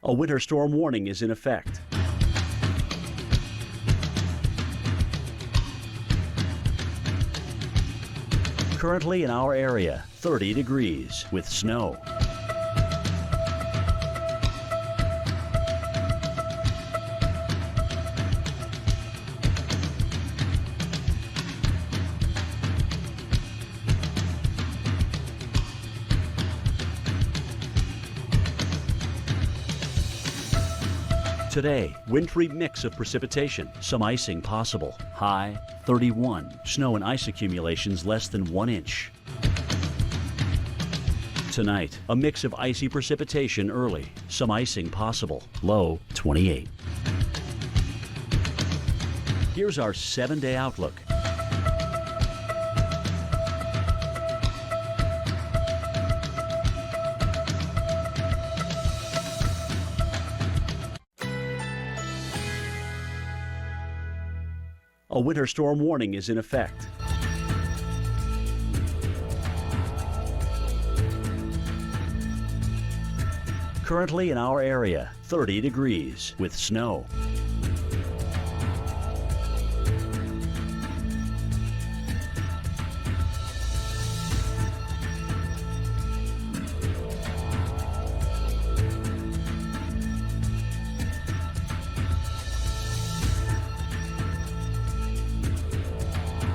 A winter storm warning is in effect. Currently in our area, 30 degrees with snow. Today, wintry mix of precipitation, some icing possible. High 31. Snow and ice accumulations less than 1 inch. Tonight, a mix of icy precipitation early, some icing possible. Low 28. Here's our 7-day outlook. A winter storm warning is in effect. Currently in our area, 30 degrees with snow.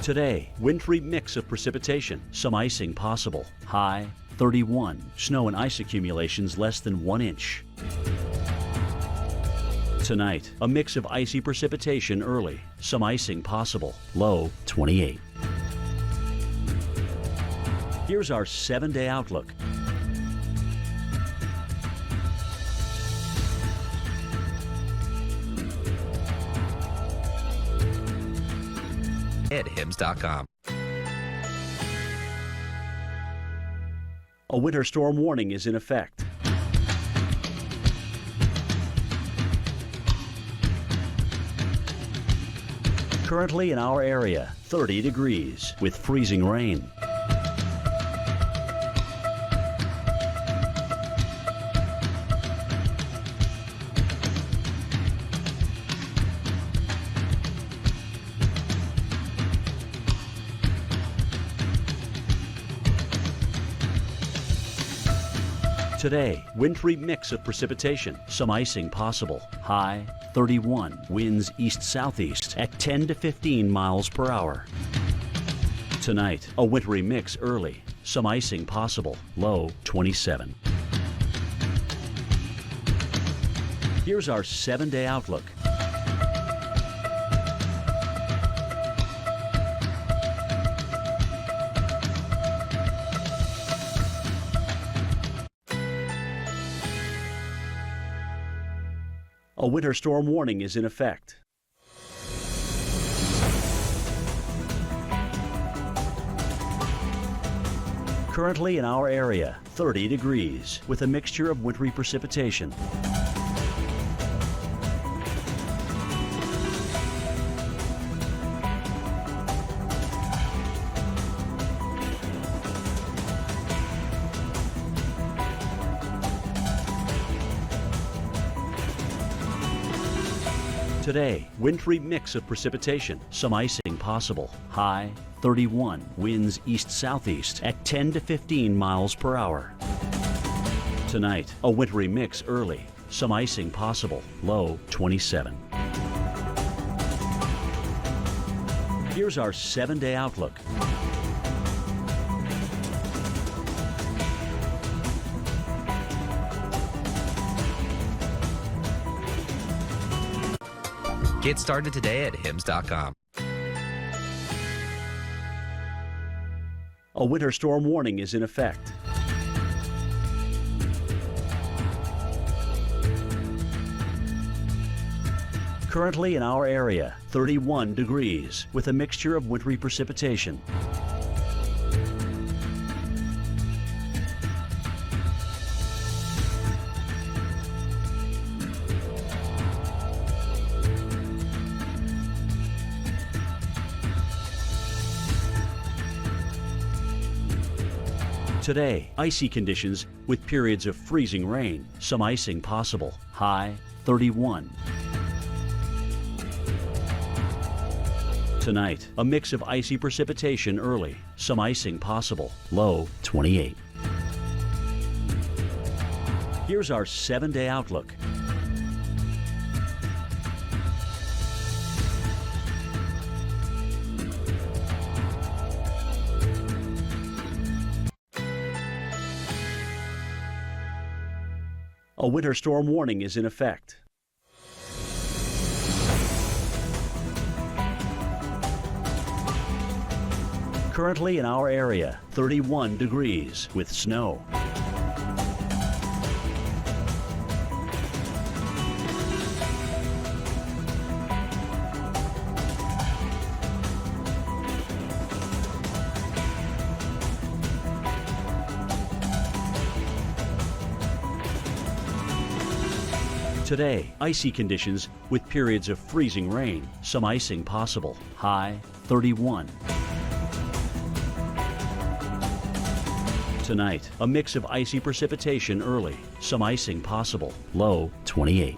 Today, wintry mix of precipitation, some icing possible. High 31. Snow and ice accumulations less than 1 inch. Tonight, a mix of icy precipitation early, some icing possible. Low 28. Here's our 7-day outlook. At HIMS.com. A winter storm warning is in effect. Currently in our area, 30 degrees with freezing rain. Today, wintry mix of precipitation, some icing possible. High 31. Winds east-southeast at 10 to 15 miles per hour. Tonight, a wintry mix early, some icing possible. Low 27. Here's our 7-day outlook. A winter storm warning is in effect. Currently in our area, 30 degrees with a mixture of wintry precipitation. Today, wintry mix of precipitation, some icing possible. High 31. Winds east-southeast at 10 to 15 miles per hour. Tonight, a wintry mix early, some icing possible. Low 27. Here's our 7-day outlook. Get started today at HIMS.com. A winter storm warning is in effect. Currently in our area, 31 degrees with a mixture of wintry precipitation. Today, icy conditions with periods of freezing rain, some icing possible. High 31. Tonight, a mix of icy precipitation early, some icing possible. Low 28. Here's our 7-day outlook. A winter storm warning is in effect. Currently in our area, 31 degrees with snow. Today, icy conditions with periods of freezing rain, some icing possible. High 31. Tonight, a mix of icy precipitation early, some icing possible. Low 28.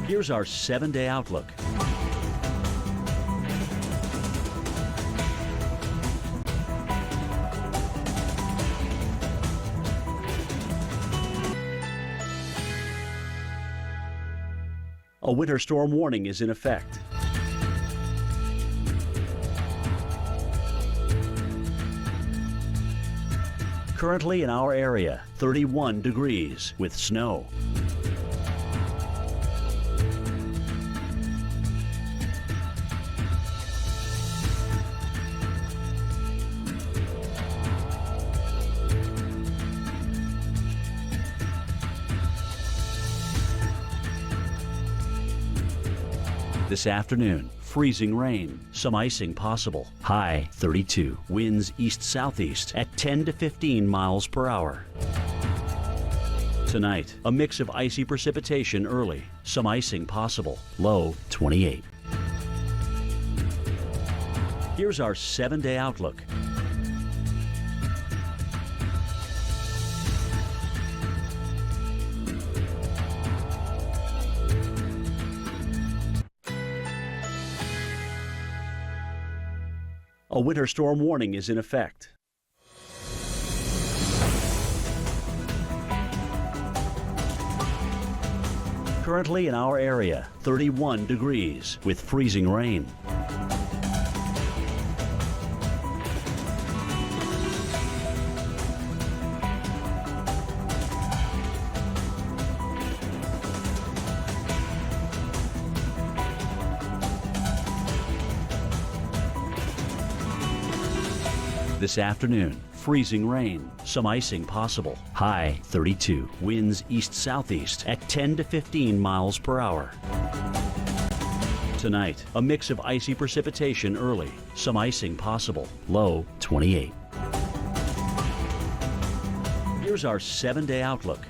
Here's our 7-day outlook. A winter storm warning is in effect. Currently in our area, 31 degrees with snow. This afternoon, freezing rain, some icing possible. High 32. Winds east-southeast at 10 to 15 miles per hour. Tonight, a mix of icy precipitation early, some icing possible. Low 28. Here's our 7-day outlook. A winter storm warning is in effect. Currently in our area, 31 degrees with freezing rain. This afternoon, freezing rain, some icing possible. High 32. Winds east-southeast at 10 to 15 miles per hour. Tonight, a mix of icy precipitation early, some icing possible. Low 28. Here's our 7-day outlook.